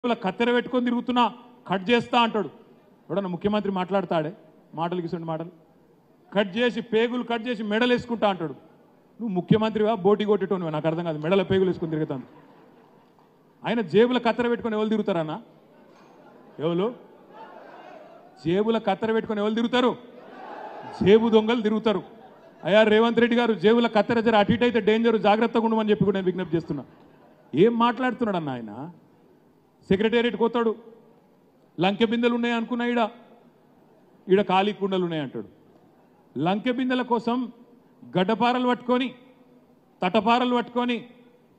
కత్తెర పెట్టుకొని తిరుగుతున్నా కట్ చేస్తా అంటాడు. ఎవడన్నా ముఖ్యమంత్రి మాట్లాడతాడే మాటలు గిసండి మాటలు కట్ చేసి పేగులు కట్ చేసి మెడలు వేసుకుంటా అంటాడు. నువ్వు ముఖ్యమంత్రివా బోటి కొట్టేటోనివా నాకు అర్థం కాదు. మెడల పేగులు వేసుకొని తిరుగుతాను. ఆయన జేబుల కత్తెర పెట్టుకొని ఎవరు తిరుగుతారన్నా? ఎవరు జేబుల కత్తెర పెట్టుకొని ఎవరు తిరుగుతారు? జేబు దొంగలు తిరుగుతారు. అయ్యా రేవంత్ రెడ్డి గారు జేబుల కత్తెర జర అటు ఇటు అయితే డేంజర్, జాగ్రత్తగా ఉండమని చెప్పి కూడా నేను విజ్ఞప్తి చేస్తున్నా. ఏం మాట్లాడుతున్నాడు అన్న ఆయన? సెక్రటేరియట్ కోతాడు, లంకె బిందెలు ఉన్నాయి అనుకున్నా, ఈడ ఖాళీ కుండలు ఉన్నాయి అంటాడు. లంకె బిందెల కోసం గడ్డపారలు పట్టుకొని తటపారలు పట్టుకొని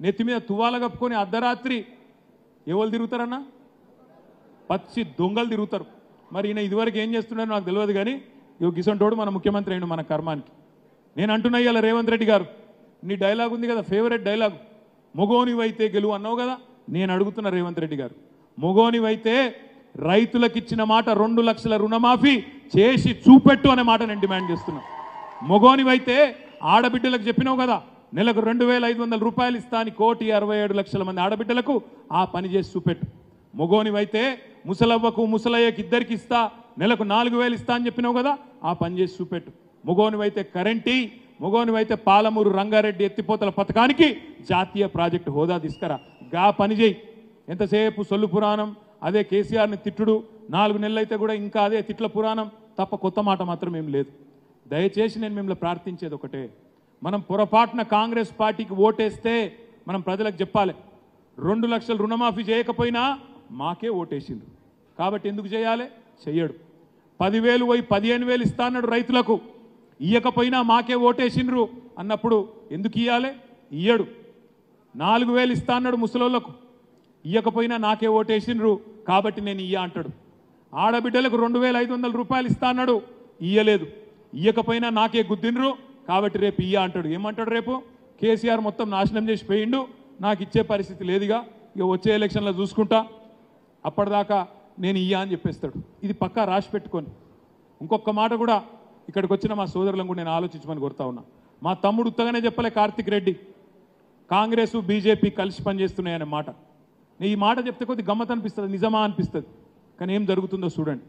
నెత్తి మీద తువాల కప్పుకొని అర్ధరాత్రి ఎవరు తిరుగుతారన్నా? పచ్చి దొంగలు తిరుగుతారు. మరి ఈయన ఇదివరకు ఏం చేస్తున్నాడో నాకు తెలియదు, కానీ గిసంటోడు మన ముఖ్యమంత్రి అయిన మన కర్మానికి. నేను అంటున్నా ఇవాళ రేవంత్ రెడ్డి గారు, నీ డైలాగ్ ఉంది కదా, ఫేవరెట్ డైలాగ్, మొగోనివైతే గెలువు అన్నావు కదా. నేను అడుగుతున్నా రేవంత్ రెడ్డి గారు, మొగోనివైతే రైతులకు ఇచ్చిన మాట 2 లక్షల రుణమాఫీ చేసి చూపెట్టు అనే మాట నేను డిమాండ్ చేస్తున్నా. మొగోనివైతే ఆడబిడ్డలకు చెప్పినావు కదా, నెలకు 2,500 రూపాయలు ఇస్తా అని 1,67,00,000 మంది ఆడబిడ్డలకు ఆ పని చేసి చూపెట్టు. మొగోనివైతే ముసలవ్వకు ముసలయ్యకి ఇద్దరికి ఇస్తా, నెలకు 4,000 ఇస్తా అని చెప్పినావు కదా, ఆ పని చేసి చూపెట్టు. మొగోనివైతే కరెంటీ, మొగోనివైతే పాలమూరు రంగారెడ్డి ఎత్తిపోతల పథకానికి జాతీయ ప్రాజెక్టు హోదా తీసుకురా, గా పని చేయి. ఎంతసేపు సొల్లు పురాణం, అదే కేసీఆర్ని తిట్టుడు, 4 నెలలు అయితే కూడా ఇంకా అదే తిట్ల పురాణం తప్ప కొత్త మాట మాత్రం ఏం లేదు. దయచేసి నేను మిమ్మల్ని ప్రార్థించేది ఒకటే, మనం పొరపాటున కాంగ్రెస్ పార్టీకి ఓటేస్తే మనం ప్రజలకు చెప్పాలి, 2 లక్షల రుణమాఫీ చేయకపోయినా మాకే ఓటేసిండ్రు కాబట్టి ఎందుకు చేయాలి? చెయ్యడు. 10,000 పోయి 15,000 ఇస్తా అన్నాడు రైతులకు, ఇయ్యకపోయినా మాకే ఓటేసిండ్రు అన్నప్పుడు ఎందుకు ఇయ్యాలి? ఇయ్యడు. 4,000 ఇస్తా అన్నాడు ముసలోళ్లకు, ఇయ్యకపోయినా నాకే ఓటేసిండ్రు కాబట్టి నేను ఇయ్య అంటాడు. ఆడబిడ్డలకు 2,500 రూపాయలు ఇస్తా అన్నాడు, ఇయ్యలేదు, ఇయ్యకపోయినా నాకే గుద్దిండ్రు కాబట్టి రేపు ఇయ్య అంటాడు. ఏమంటాడు రేపు? కేసీఆర్ మొత్తం నాశనం చేసి పోయిండు, నాకు ఇచ్చే పరిస్థితి లేదుగా, ఇక వచ్చే ఎలక్షన్లో చూసుకుంటా, అప్పటిదాకా నేను ఇయ్య అని చెప్పేస్తాడు. ఇది పక్కా రాసి పెట్టుకొని. ఇంకొక మాట కూడా ఇక్కడికి వచ్చిన మా సోదరులను కూడా నేను ఆలోచించమని కోరుతా ఉన్నా. మా తమ్ముడు ఉత్తగానే చెప్పలే కార్తిక్ రెడ్డి, కాంగ్రెస్ బీజేపీ కలిసి పనిచేస్తున్నాయనే మాట. ఈ మాట చెప్తే కొద్ది గమ్మత్ అనిపిస్తుంది, నిజమా అనిపిస్తుంది, కానీ ఏం జరుగుతుందో చూడండి.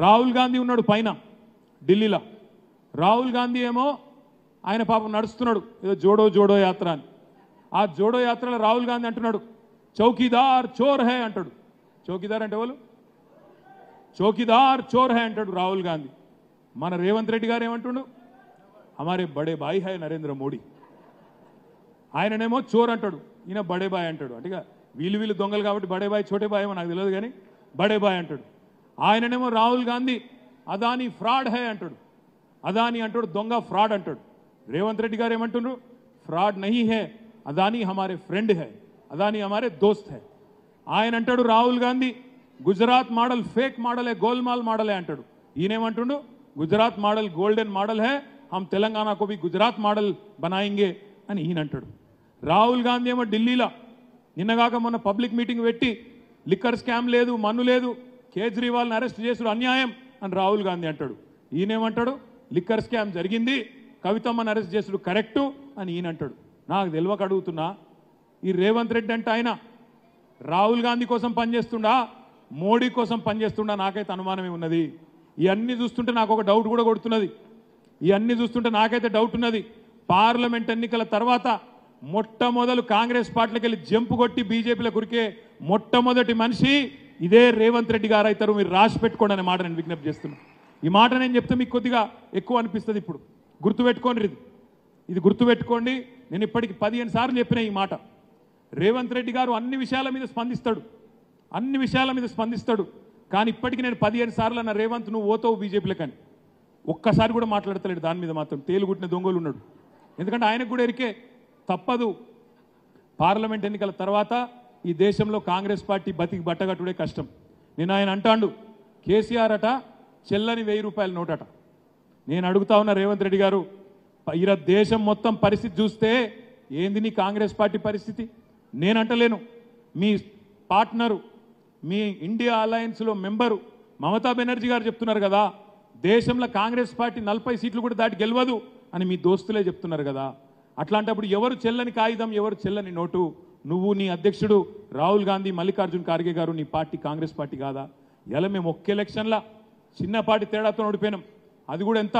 రాహుల్ గాంధీ ఉన్నాడు పైన ఢిల్లీలో, రాహుల్ గాంధీ ఏమో ఆయన పాపం నడుస్తున్నాడు ఏదో జోడో జోడో యాత్ర అని. ఆ జోడో యాత్రలో రాహుల్ గాంధీ అంటున్నాడు చౌకీదార్ చోర్ హై అంటాడు. చౌకీదార్ అంటే వాళ్ళు చౌకీదార్ చోర్ హై అంటాడు రాహుల్ గాంధీ. మన రేవంత్ రెడ్డి గారు ఏమంటుండు? హమారే బడే బాయ్ హై నరేంద్ర మోడీ. ఆయననేమో చోర్ అంటాడు, ఈయన బడే బాయ్ అంటాడు. అంటే వీళ్ళు దొంగలు కాబట్టి బడే బాయ్ చోటే బాయ్ ఏమో నాకు తెలియదు, కానీ బడే బాయ్ అంటాడు. ఆయననేమో రాహుల్ గాంధీ అదానీ ఫ్రాడ్ హై అంటాడు, అదానీ అంటాడు దొంగ ఫ్రాడ్ అంటాడు. రేవంత్ రెడ్డి గారు ఏమంటున్నారు? ఫ్రాడ్ నహీ హై, అదానీ హమారే ఫ్రెండ్ హై, అదానీ హమారే దోస్త్ హై. ఆయన అంటాడు Rahul Gandhi Gujarat model fake model హై, గోల్మాల్ మోడల్ హై అంటాడు. ఈయనేమంటుండు? గుజరాత్ మోడల్ గోల్డెన్ మోడల్ హై, హమ్ తెలంగాణకు భీ గుజరాత్ మోడల్ బనాయింగే అని ఈయన అంటాడు. రాహుల్ గాంధీ ఏమో ఢిల్లీలో నిన్నగాక మొన్న పబ్లిక్ మీటింగ్ పెట్టి లిక్కర్ స్కామ్ లేదు, మన్ను లేదు, కేజ్రీవాల్ని అరెస్ట్ చేసుడు అన్యాయం అని రాహుల్ గాంధీ అంటాడు. ఈయనేమంటాడు? లిక్కర్ స్కామ్ జరిగింది, కవితమ్మని అరెస్ట్ చేసుడు కరెక్టు అని ఈయన అంటాడు. నాకు తెలియక అడుగుతున్నా, ఈ రేవంత్ రెడ్డి అంటే ఆయన రాహుల్ గాంధీ కోసం పనిచేస్తుండా, మోడీ కోసం పనిచేస్తుండా? నాకైతే అనుమానమే ఉన్నది. ఇవన్నీ చూస్తుంటే నాకు ఒక డౌట్ కూడా కొడుతున్నది. ఇవన్నీ చూస్తుంటే నాకైతే డౌట్ ఉన్నది. పార్లమెంట్ ఎన్నికల తర్వాత మొట్టమొదలు కాంగ్రెస్ పార్టీలకు వెళ్ళి జంపు కొట్టి బీజేపీలో కురికే మొట్టమొదటి మనిషి ఇదే రేవంత్ రెడ్డి గారు అవుతారు. మీరు రాసి పెట్టుకోండి అనే మాట నేను విజ్ఞప్తి చేస్తున్నా. ఈ మాట నేను చెప్తే మీకు కొద్దిగా ఎక్కువ అనిపిస్తుంది. ఇప్పుడు గుర్తుపెట్టుకోండి, ఇది గుర్తుపెట్టుకోండి. నేను ఇప్పటికి 15 సార్లు చెప్పిన ఈ మాట. రేవంత్ రెడ్డి గారు అన్ని విషయాల మీద స్పందిస్తాడు, అన్ని విషయాల మీద స్పందిస్తాడు. కానీ ఇప్పటికి నేను 15 సార్లు అన్న రేవంత్ నువ్వు ఓతావు బీజేపీలో, కానీ ఒక్కసారి కూడా మాట్లాడతలేడు దాని మీద. మాత్రం తేలుగుట్టిన దొంగలు ఉన్నాడు. ఎందుకంటే ఆయనకు కూడా ఎరికే తప్పదు, పార్లమెంట్ ఎన్నికల తర్వాత ఈ దేశంలో కాంగ్రెస్ పార్టీ బతికి బట్టగట్టుడే కష్టం. నేను ఆయన అంటాడు కేసీఆర్ అట చెల్లని 1000 రూపాయల నోటట. నేను అడుగుతా ఉన్న రేవంత్ రెడ్డి గారు, ఈర దేశం మొత్తం పరిస్థితి చూస్తే ఏంది నీ కాంగ్రెస్ పార్టీ పరిస్థితి? నేను అంటలేను, మీ పార్ట్నరు, మీ ఇండియా అలయన్స్లో మెంబరు మమతా బెనర్జీ గారు చెప్తున్నారు కదా, దేశంలో కాంగ్రెస్ పార్టీ 40 సీట్లు కూడా దాటి గెలవదు అని మీ దోస్తులే చెప్తున్నారు కదా. అట్లాంటప్పుడు ఎవరు చెల్లని కాగితం, ఎవరు చెల్లని నోటు? నువ్వు నీ అధ్యక్షుడు రాహుల్ గాంధీ మల్లికార్జున్ ఖార్గే గారు నీ పార్టీ కాంగ్రెస్ పార్టీ కాదా? ఇలా మేము ఒక్క ఎలక్షన్లా చిన్నపాటి తేడాతో ఓడిపోయినాం. అది కూడా ఎంత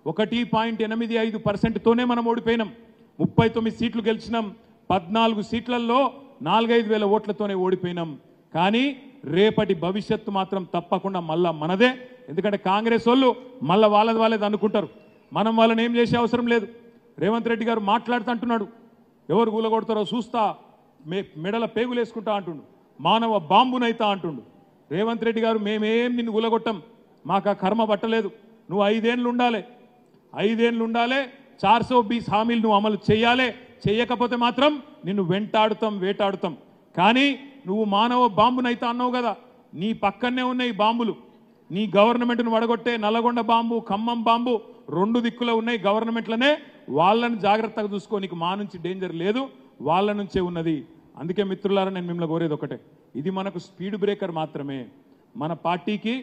1.85%తోనే మనం ఓడిపోయినాం. 39 సీట్లు గెలిచినాం. 14 సీట్లలో 4-5 వేల ఓట్లతోనే ఓడిపోయినాం. కానీ రేపటి భవిష్యత్తు మాత్రం తప్పకుండా మళ్ళా మనదే. ఎందుకంటే కాంగ్రెస్ వాళ్ళు మళ్ళీ వాళ్ళది అనుకుంటారు. మనం వాళ్ళని ఏం చేసే అవసరం లేదు. రేవంత్ రెడ్డి గారు మాట్లాడుతూ అంటున్నాడు, ఎవరు కూలగొడతారో చూస్తా, మెడల పేగులు వేసుకుంటా అంటుండు, మానవ బాంబునైతా అంటుండు. రేవంత్ రెడ్డి గారు మేమేం నిన్ను కూలగొట్టం, మాకు ఆ కర్మ పట్టలేదు. నువ్వు 5 ఏళ్ళు ఉండాలి, 5 ఏళ్ళు ఉండాలి, 420 హామీలు నువ్వు అమలు చేయాలి. చేయకపోతే మాత్రం నిన్ను వెంటాడుతాం, వేటాడుతాం. కానీ నువ్వు మానవ బాంబునైతా అన్నావు కదా, నీ పక్కనే ఉన్నాయి బాంబులు. నీ గవర్నమెంట్ను వడగొట్టే నల్లగొండ బాంబు, ఖమ్మం బాంబు 2 దిక్కులో ఉన్నాయి గవర్నమెంట్లనే. వాళ్ళని జాగ్రత్తగా చూసుకో, నీకు మా నుంచి డేంజర్ లేదు, వాళ్ళ నుంచే ఉన్నది. అందుకే మిత్రులారా, నేను మిమ్మల్ని కోరేది ఒకటే, ఇది మనకు స్పీడ్ బ్రేకర్ మాత్రమే. మన పార్టీకి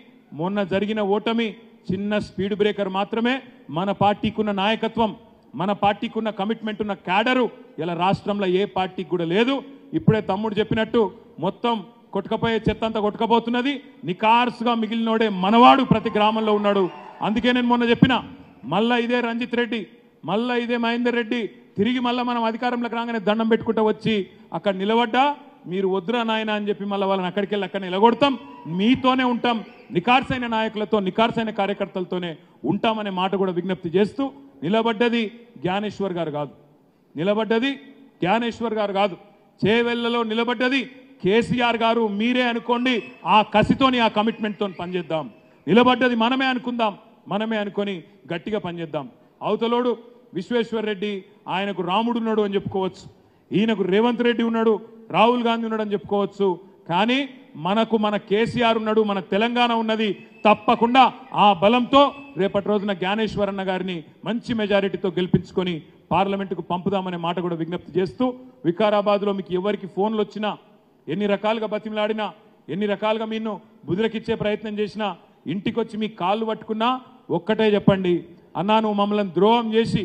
మొన్న జరిగిన ఓటమి చిన్న స్పీడ్ బ్రేకర్ మాత్రమే. మన పార్టీకి ఉన్న నాయకత్వం, మన పార్టీకి ఉన్న కమిట్మెంట్ ఉన్న క్యాడరు ఇలా రాష్ట్రంలో ఏ పార్టీకి కూడా లేదు. ఇప్పుడే తమ్ముడు చెప్పినట్టు మొత్తం కొట్టుకపోయే చెత్త అంతా కొట్టుకపోతున్నది. నికార్సుగా మిగిలినోడే మనవాడు ప్రతి గ్రామంలో ఉన్నాడు. అందుకే నేను మొన్న చెప్పిన, మళ్ళా ఇదే రంజిత్ రెడ్డి, మళ్ళా ఇదే మహేందర్ రెడ్డి తిరిగి మళ్ళీ మనం అధికారంలోకి రాగానే దండం పెట్టుకుంటూ వచ్చి అక్కడ నిలబడ్డా మీరు వద్దురా నాయన అని చెప్పి మళ్ళీ వాళ్ళని అక్కడికి వెళ్ళి అక్కడ నిలగొడతాం. మీతోనే ఉంటాం, నికార్సైన నాయకులతో, నికార్సైన కార్యకర్తలతోనే ఉంటామనే మాట కూడా విజ్ఞప్తి చేస్తూ, నిలబడ్డది జ్ఞానేశ్వర్ గారు కాదు, నిలబడ్డది జ్ఞానేశ్వర్ గారు కాదు, చేవెళ్లలో నిలబడ్డది కేసీఆర్ గారు. మీరే అనుకోండి, ఆ కసితోని ఆ కమిట్మెంట్తో పనిచేద్దాం. నిలబడ్డది మనమే అనుకుందాం, మనమే అనుకొని గట్టిగా పనిచేద్దాం. అవతలోడు విశ్వేశ్వర్ రెడ్డి, ఆయనకు రాముడు ఉన్నాడు అని చెప్పుకోవచ్చు, ఈయనకు రేవంత్ రెడ్డి ఉన్నాడు, రాహుల్ గాంధీ ఉన్నాడు అని చెప్పుకోవచ్చు. కానీ మనకు మన కేసీఆర్ ఉన్నాడు, మన తెలంగాణ ఉన్నది. తప్పకుండా ఆ బలంతో రేపటి రోజున జ్ఞానేశ్వర్ అన్న గారిని మంచి మెజారిటీతో గెలిపించుకొని పార్లమెంటుకు పంపుదామనే మాట కూడా విజ్ఞప్తి చేస్తూ, వికారాబాద్లో మీకు ఎవరికి ఫోన్లు వచ్చినా, ఎన్ని రకాలుగా బతిమలాడినా, ఎన్ని రకాలుగా మీను బుదిరకిచ్చే ప్రయత్నం చేసినా, ఇంటికి వచ్చి మీ కాళ్ళు పట్టుకున్నా ఒక్కటే చెప్పండి, అన్నా నువ్వు మమ్మల్ని ద్రోహం చేసి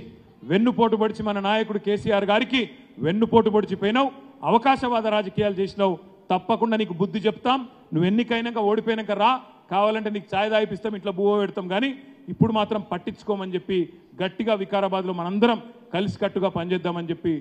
వెన్నుపోటు పొడిచి మన నాయకుడు కేసీఆర్ గారికి వెన్నుపోటు పొడిచిపోయినావు, అవకాశవాద రాజకీయాలు చేసినావు, తప్పకుండా నీకు బుద్ధి చెప్తాం. నువ్వు ఎన్నికైనాక ఓడిపోయినాక రా, కావాలంటే నీకు ఛాయ్ తాగిపిస్తాం, ఇట్లా బువ్వ పెడతాం, కానీ ఇప్పుడు మాత్రం పట్టించుకోమని చెప్పి గట్టిగా వికారాబాద్లో మనందరం కలిసికట్టుగా పనిచేద్దామని చెప్పి